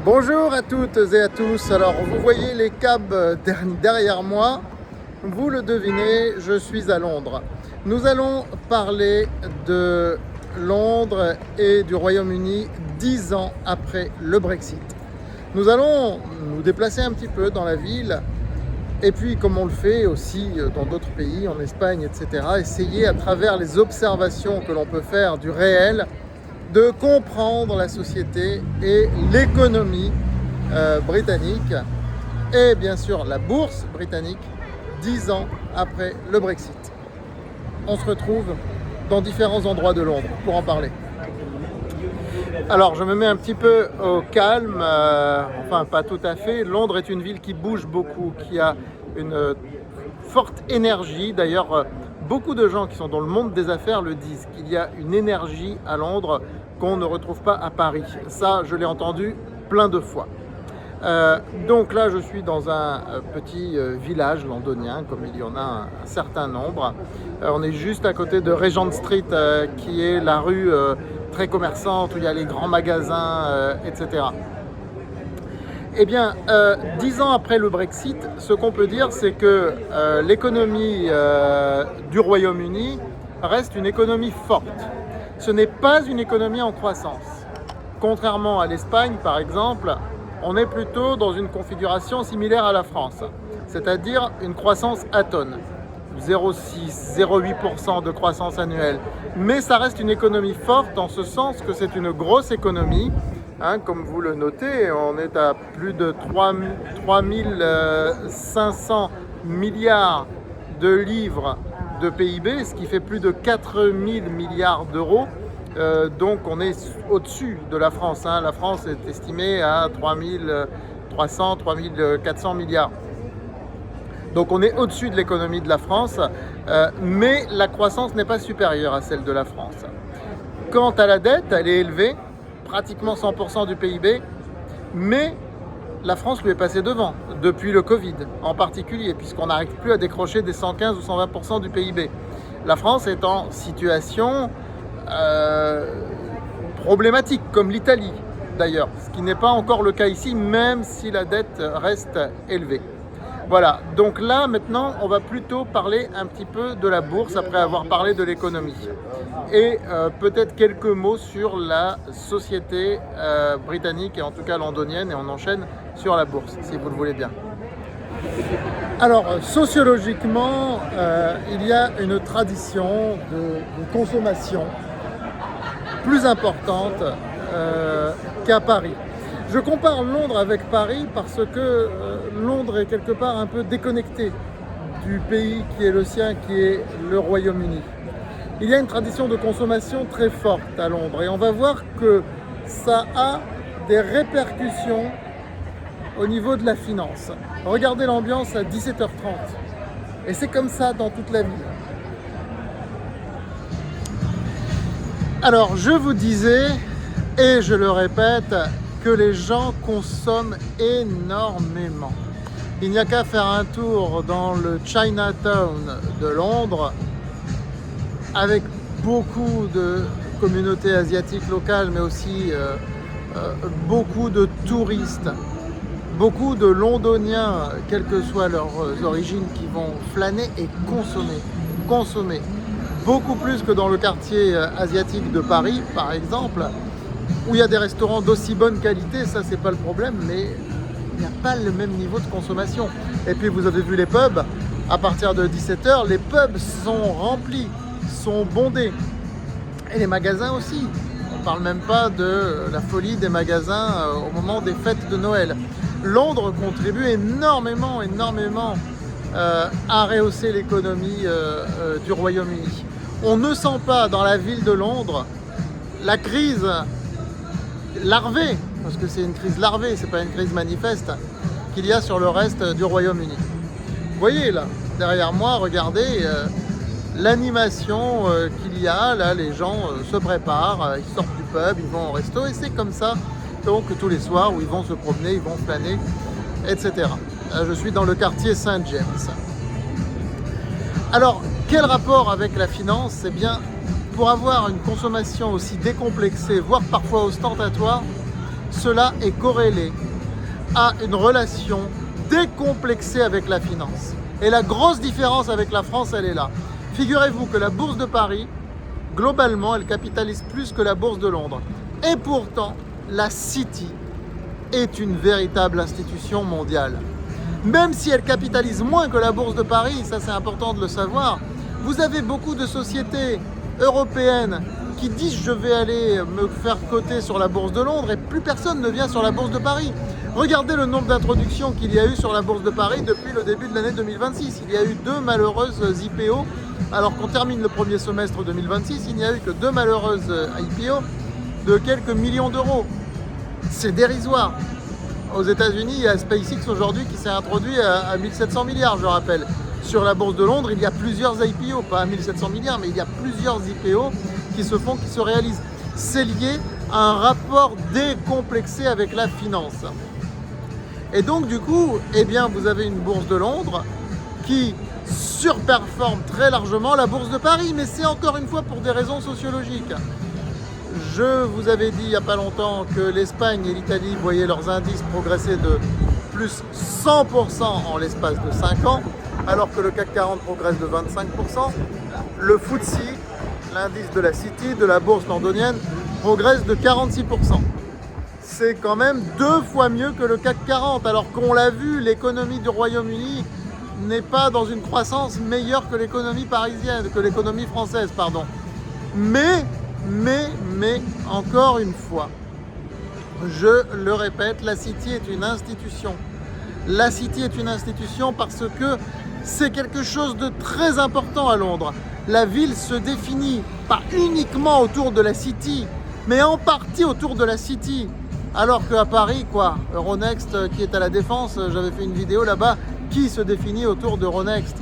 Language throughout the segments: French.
Bonjour à toutes et à tous. Alors vous voyez les câbles derrière moi, vous le devinez, je suis à Londres. Nous allons parler de Londres et du Royaume-Uni 10 ans après le Brexit. Nous allons nous déplacer un petit peu dans la ville et puis comme on le fait aussi dans d'autres pays, en Espagne, etc., essayer à travers les observations que l'on peut faire du réel de comprendre la société et l'économie britannique et bien sûr la bourse britannique 10 ans après le Brexit. On se retrouve dans différents endroits de Londres pour en parler. Alors je me mets un petit peu au calme, enfin pas tout à fait. Londres est une ville qui bouge beaucoup, qui a une forte énergie. D'ailleurs, beaucoup de gens qui sont dans le monde des affaires le disent, qu'il y a une énergie à Londres qu'on ne retrouve pas à Paris. Ça, je l'ai entendu plein de fois. Donc là, je suis dans un petit village londonien, comme il y en a un certain nombre. On est juste à côté de Regent Street, qui est la rue très commerçante, où il y a les grands magasins, etc. Eh bien, 10 ans après le Brexit, ce qu'on peut dire, c'est que l'économie du Royaume-Uni reste une économie forte. Ce n'est pas une économie en croissance. Contrairement à l'Espagne, par exemple, on est plutôt dans une configuration similaire à la France, c'est-à-dire une croissance atone, 0,6, 0,8% de croissance annuelle. Mais ça reste une économie forte en ce sens que c'est une grosse économie. Comme vous le notez, on est à plus de 3 500 milliards de livres de PIB, ce qui fait plus de 4 000 milliards d'euros. Donc on est au-dessus de la France. La France est estimée à 3 300, 3 400 milliards. Donc on est au-dessus de l'économie de la France, mais la croissance n'est pas supérieure à celle de la France. Quant à la dette, elle est élevée, pratiquement 100% du PIB, mais la France lui est passée devant, depuis le Covid en particulier, puisqu'on n'arrive plus à décrocher des 115 ou 120% du PIB. La France est en situation problématique, comme l'Italie d'ailleurs, ce qui n'est pas encore le cas ici, même si la dette reste élevée. Voilà, donc là maintenant on va plutôt parler un petit peu de la bourse après avoir parlé de l'économie. Et peut-être quelques mots sur la société britannique et en tout cas londonienne, et on enchaîne sur la bourse si vous le voulez bien. Alors sociologiquement, il y a une tradition de consommation plus importante qu'à Paris. Je compare Londres avec Paris parce que Londres est quelque part un peu déconnecté du pays qui est le sien, qui est le Royaume-Uni. Il y a une tradition de consommation très forte à Londres et on va voir que ça a des répercussions au niveau de la finance. Regardez l'ambiance à 17h30 et c'est comme ça dans toute la ville. Alors je vous disais, et je le répète, que les gens consomment énormément. Il n'y a qu'à faire un tour dans le Chinatown de Londres, avec beaucoup de communautés asiatiques locales, mais aussi beaucoup de touristes, beaucoup de Londoniens, quelles que soient leurs origines, qui vont flâner et consommer. Beaucoup plus que dans le quartier asiatique de Paris, par exemple, où il y a des restaurants d'aussi bonne qualité, ça c'est pas le problème, mais il n'y a pas le même niveau de consommation. Et puis vous avez vu les pubs, à partir de 17h, les pubs sont remplis, sont bondés. Et les magasins aussi. On ne parle même pas de la folie des magasins au moment des fêtes de Noël. Londres contribue énormément à rehausser l'économie du Royaume-Uni. On ne sent pas dans la ville de Londres la crise larvée, parce que c'est une crise larvée, c'est pas une crise manifeste, qu'il y a sur le reste du Royaume-Uni. Vous voyez là, derrière moi, regardez l'animation qu'il y a, là les gens se préparent, ils sortent du pub, ils vont au resto, et c'est comme ça donc tous les soirs où ils vont se promener, ils vont flâner, etc. Là, je suis dans le quartier Saint James. Alors, quel rapport avec la finance? Eh bien, pour avoir une consommation aussi décomplexée, voire parfois ostentatoire, cela est corrélé à une relation décomplexée avec la finance. Et la grosse différence avec la France, elle est là. Figurez-vous que la bourse de Paris, globalement, elle capitalise plus que la bourse de Londres. Et pourtant, la City est une véritable institution mondiale. Même si elle capitalise moins que la bourse de Paris, ça c'est important de le savoir, vous avez beaucoup de sociétés européennes qui disent je vais aller me faire coter sur la bourse de Londres et plus personne ne vient sur la bourse de Paris. Regardez le nombre d'introductions qu'il y a eu sur la bourse de Paris depuis le début de l'année 2026. Il y a eu 2 malheureuses IPO, alors qu'on termine le premier semestre 2026, il n'y a eu que 2 malheureuses IPO de quelques millions d'euros. C'est dérisoire. Aux États-Unis, il y a SpaceX aujourd'hui qui s'est introduit à 1700 milliards, je rappelle. Sur la bourse de Londres, il y a plusieurs IPO, pas à 1700 milliards, mais il y a plusieurs IPO qui se font, qui se réalisent. C'est lié à un rapport décomplexé avec la finance. Et donc, du coup, eh bien, vous avez une bourse de Londres qui surperforme très largement la bourse de Paris, mais c'est encore une fois pour des raisons sociologiques. Je vous avais dit il n'y a pas longtemps que l'Espagne et l'Italie voyaient leurs indices progresser de plus 100% en l'espace de 5 ans, alors que le CAC 40 progresse de 25%. Le FTSE, l'indice de la City, de la bourse londonienne, progresse de 46%. C'est quand même 2 fois mieux que le CAC 40, alors qu'on l'a vu, l'économie du Royaume-Uni n'est pas dans une croissance meilleure que l'économie parisienne, que l'économie française, pardon. Mais, encore une fois, je le répète, la City est une institution. La City est une institution parce que c'est quelque chose de très important à Londres. La ville se définit pas uniquement autour de la City, mais en partie autour de la City. Alors qu'à Paris, quoi, Euronext qui est à la Défense, j'avais fait une vidéo là-bas, qui se définit autour d'Euronext.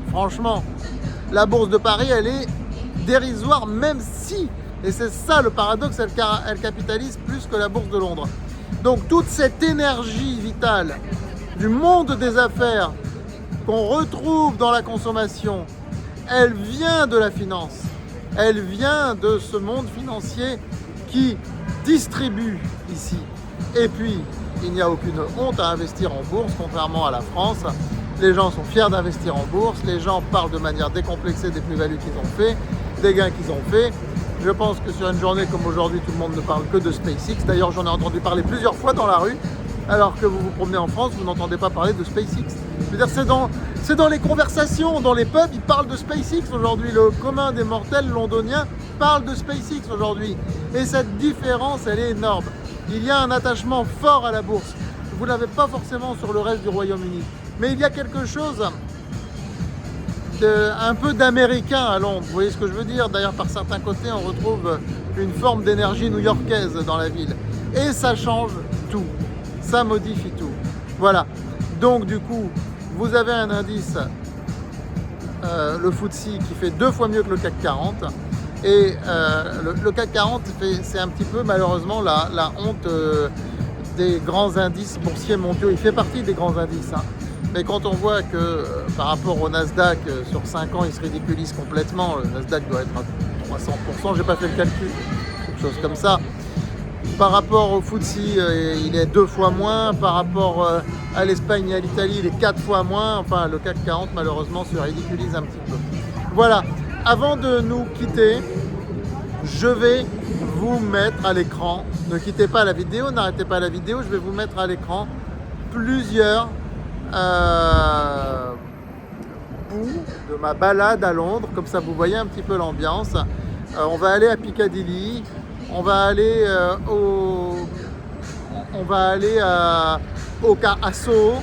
Franchement, la bourse de Paris, elle est dérisoire, même si, et c'est ça le paradoxe, elle capitalise plus que la bourse de Londres. Donc toute cette énergie vitale du monde des affaires qu'on retrouve dans la consommation, elle vient de la finance, elle vient de ce monde financier qui distribue ici. Et puis, il n'y a aucune honte à investir en bourse, contrairement à la France. Les gens sont fiers d'investir en bourse, les gens parlent de manière décomplexée des plus-values qu'ils ont fait, des gains qu'ils ont fait. Je pense que sur une journée comme aujourd'hui, tout le monde ne parle que de SpaceX. D'ailleurs, j'en ai entendu parler plusieurs fois dans la rue, alors que vous vous promenez en France, vous n'entendez pas parler de SpaceX. Je veux dire, c'est dans les conversations, dans les pubs, ils parlent de SpaceX aujourd'hui. Le commun des mortels londoniens parle de SpaceX aujourd'hui. Et cette différence, elle est énorme. Il y a un attachement fort à la bourse. Vous ne l'avez pas forcément sur le reste du Royaume-Uni. Mais il y a quelque chose un peu d'américain à Londres. Vous voyez ce que je veux dire? D'ailleurs, par certains côtés, on retrouve une forme d'énergie new-yorkaise dans la ville. Et ça change tout. Ça modifie tout. Voilà. Donc, du coup, vous avez un indice, le FTSE, qui fait 2 fois mieux que le CAC 40. Et le CAC 40, c'est un petit peu, malheureusement, la honte des grands indices boursiers mondiaux. Il fait partie des grands indices. Hein. Mais quand on voit que par rapport au Nasdaq, sur 5 ans, il se ridiculise complètement, le Nasdaq doit être à 300%, j'ai pas fait le calcul, quelque chose comme ça. Par rapport au FTSE, il est 2 fois moins, par rapport à l'Espagne et à l'Italie, il est 4 fois moins, enfin le CAC 40 malheureusement se ridiculise un petit peu. Voilà, avant de nous quitter, je vais vous mettre à l'écran, ne quittez pas la vidéo, n'arrêtez pas la vidéo, je vais vous mettre à l'écran plusieurs bouts de ma balade à Londres, comme ça vous voyez un petit peu l'ambiance. On va aller à Piccadilly, on va aller à Soho,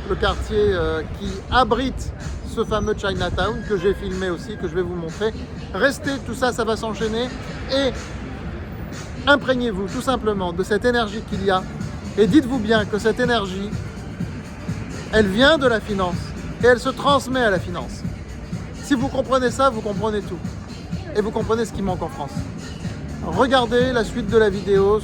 le quartier qui abrite ce fameux Chinatown que j'ai filmé aussi, que je vais vous montrer. Restez, tout ça, ça va s'enchaîner et imprégnez-vous tout simplement de cette énergie qu'il y a et dites-vous bien que cette énergie, elle vient de la finance et elle se transmet à la finance. Si vous comprenez ça, vous comprenez tout et vous comprenez ce qui manque en France. Regardez la suite de la vidéo,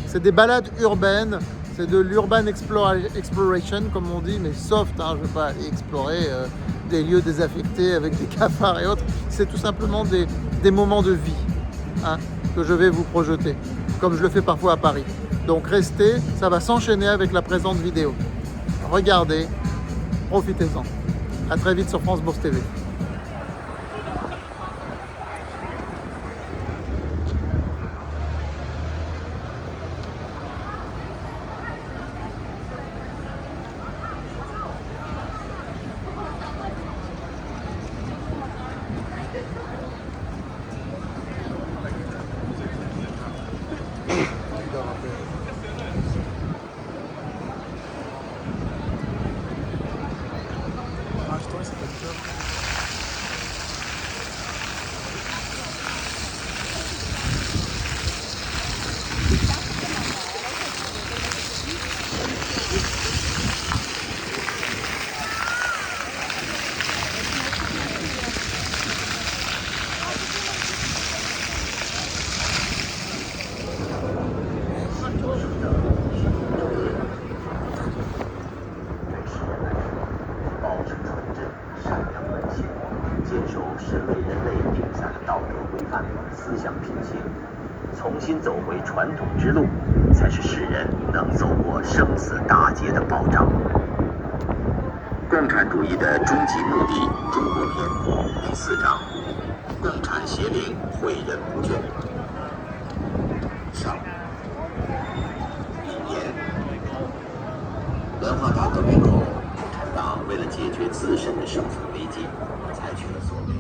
c'est des balades urbaines, c'est de l'urban exploration comme on dit, mais soft, hein, je ne vais pas aller explorer des lieux désaffectés avec des cafards et autres, c'est tout simplement des moments de vie hein, que je vais vous projeter, comme je le fais parfois à Paris. Donc restez, ça va s'enchaîner avec la présente vidéo. Regardez, profitez-en. À très vite sur France Bourse TV.思想品行，重新走回传统之路，才是世人能走过生死大劫的保障。共产主义的终极目的，中国篇第4章：共产邪灵诲人不倦。上1年，文化大革命后，共产党为了解决自身的生存危机，采取了所谓